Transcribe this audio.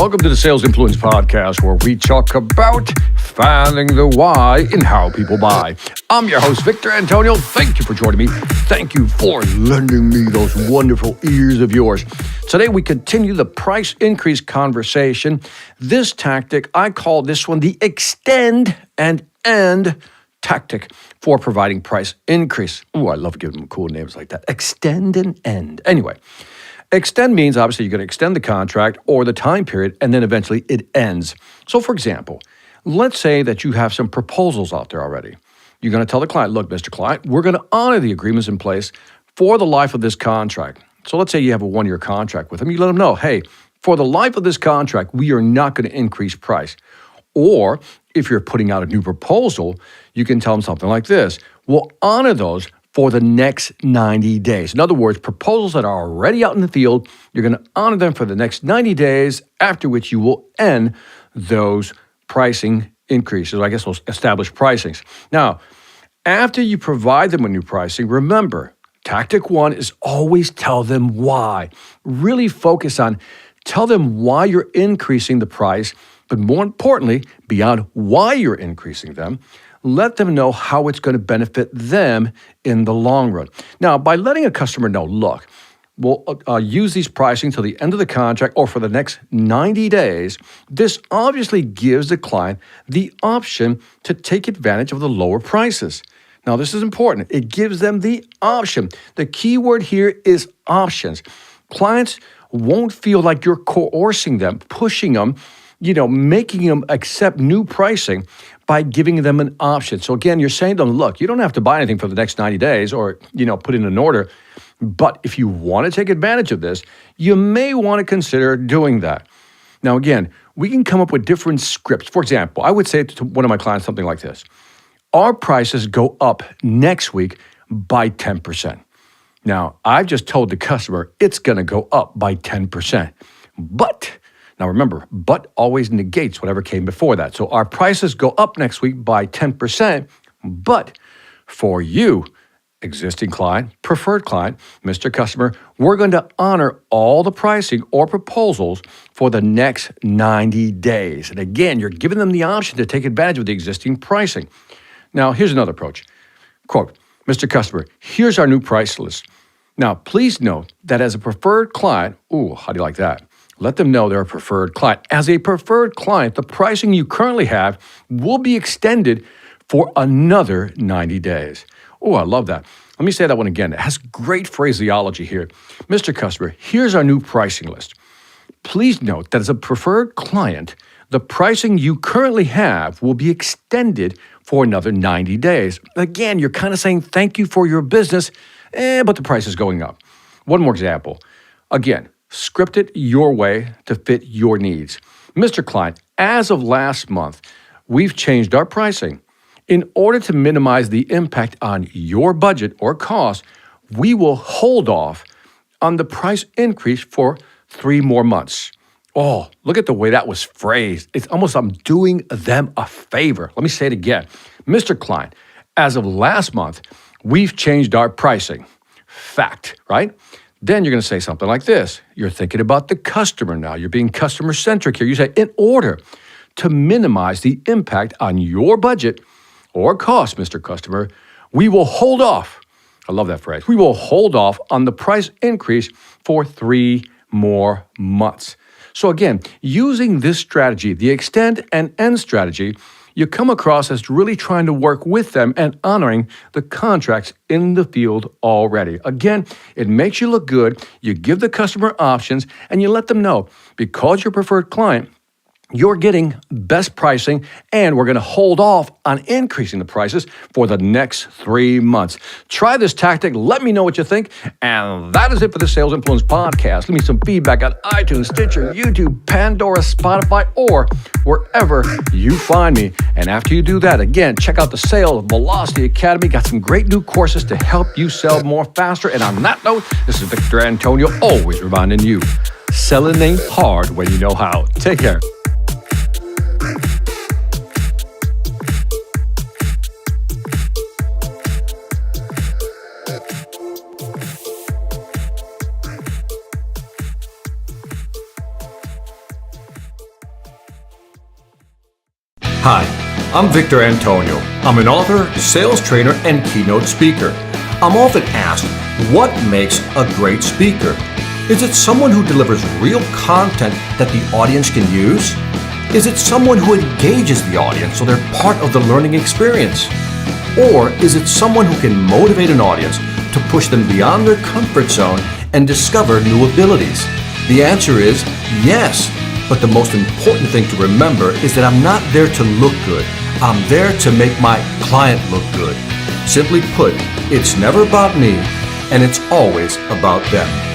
Welcome to the Sales Influence Podcast, where we talk about finding the why in how people buy. I'm your host, Victor Antonio. Thank you for joining me. Thank you for lending me those wonderful ears of yours. Today, we continue the price increase conversation. This tactic, I call this one the extend and end tactic for providing price increase. Ooh, I love giving them cool names like that. Extend and end. Anyway, extend means obviously you're going to extend the contract or the time period, and then eventually it ends. So for example, let's say that you have some proposals out there already. You're going to tell the client, look, Mr. Client, we're going to honor the agreements in place for the life of this contract. So let's say you have a 1-year contract with them. You let them know, hey, for the life of this contract, we are not going to increase price. Or if you're putting out a new proposal, you can tell them something like this. We'll honor those for the next 90 days. In other words, proposals that are already out in the field, you're going to honor them for the next 90 days, after which you will end those pricing increases, or I guess those established pricings. Now, after you provide them with new pricing, remember, tactic 1 is always tell them why. Really focus on tell them why you're increasing the price, but more importantly, beyond why you're increasing them, let them know how it's going to benefit them in the long run. Now, by letting a customer know, look, we'll use these pricing till the end of the contract or for the next 90 days, this obviously gives the client the option to take advantage of the lower prices. Now, this is important. It gives them the option. The key word here is options. Clients won't feel like you're coercing them, pushing them, making them accept new pricing by giving them an option. So again, you're saying to them, look, you don't have to buy anything for the next 90 days or, put in an order. But if you want to take advantage of this, you may want to consider doing that. Now, again, we can come up with different scripts. For example, I would say to one of my clients something like this. Our prices go up next week by 10%. Now, I've just told the customer it's going to go up by 10%. But now remember, but always negates whatever came before that. So our prices go up next week by 10%, but for you, existing client, preferred client, Mr. Customer, we're going to honor all the pricing or proposals for the next 90 days. And again, you're giving them the option to take advantage of the existing pricing. Now, here's another approach. Quote, Mr. Customer, here's our new price list. Now, please note that as a preferred client, how do you like that? Let them know they're a preferred client. As a preferred client, the pricing you currently have will be extended for another 90 days. I love that. Let me say that one again. It has great phraseology here. Mr. Customer, here's our new pricing list. Please note that as a preferred client, the pricing you currently have will be extended for another 90 days. Again, you're kind of saying thank you for your business, but the price is going up. One more example. Again, script it your way to fit your needs. Mr. Client, as of last month, we've changed our pricing. In order to minimize the impact on your budget or cost, we will hold off on the price increase for 3 more months. Look at the way that was phrased. It's almost I'm doing them a favor. Let me say it again. Mr. Client, as of last month, we've changed our pricing. Fact, right? Then you're going to say something like this. You're thinking about the customer now. You're being customer-centric here. You say, in order to minimize the impact on your budget or cost, Mr. Customer, we will hold off. I love that phrase. We will hold off on the price increase for 3 more months. So again, using this strategy, the extend and end strategy, you come across as really trying to work with them and honoring the contracts in the field already. Again, it makes you look good, you give the customer options, and you let them know, because you're a preferred client, you're getting best pricing, and we're going to hold off on increasing the prices for the next 3 months. Try this tactic. Let me know what you think. And that is it for the Sales Influence Podcast. Leave me some feedback on iTunes, Stitcher, YouTube, Pandora, Spotify, or wherever you find me. And after you do that, again, check out the Sales Velocity Academy. Got some great new courses to help you sell more faster. And on that note, this is Victor Antonio, always reminding you, selling ain't hard when you know how. Take care. Hi, I'm Victor Antonio. I'm an author, sales trainer, and keynote speaker. I'm often asked, what makes a great speaker? Is it someone who delivers real content that the audience can use? Is it someone who engages the audience so they're part of the learning experience? Or is it someone who can motivate an audience to push them beyond their comfort zone and discover new abilities? The answer is yes. But the most important thing to remember is that I'm not there to look good. I'm there to make my client look good. Simply put, it's never about me, and it's always about them.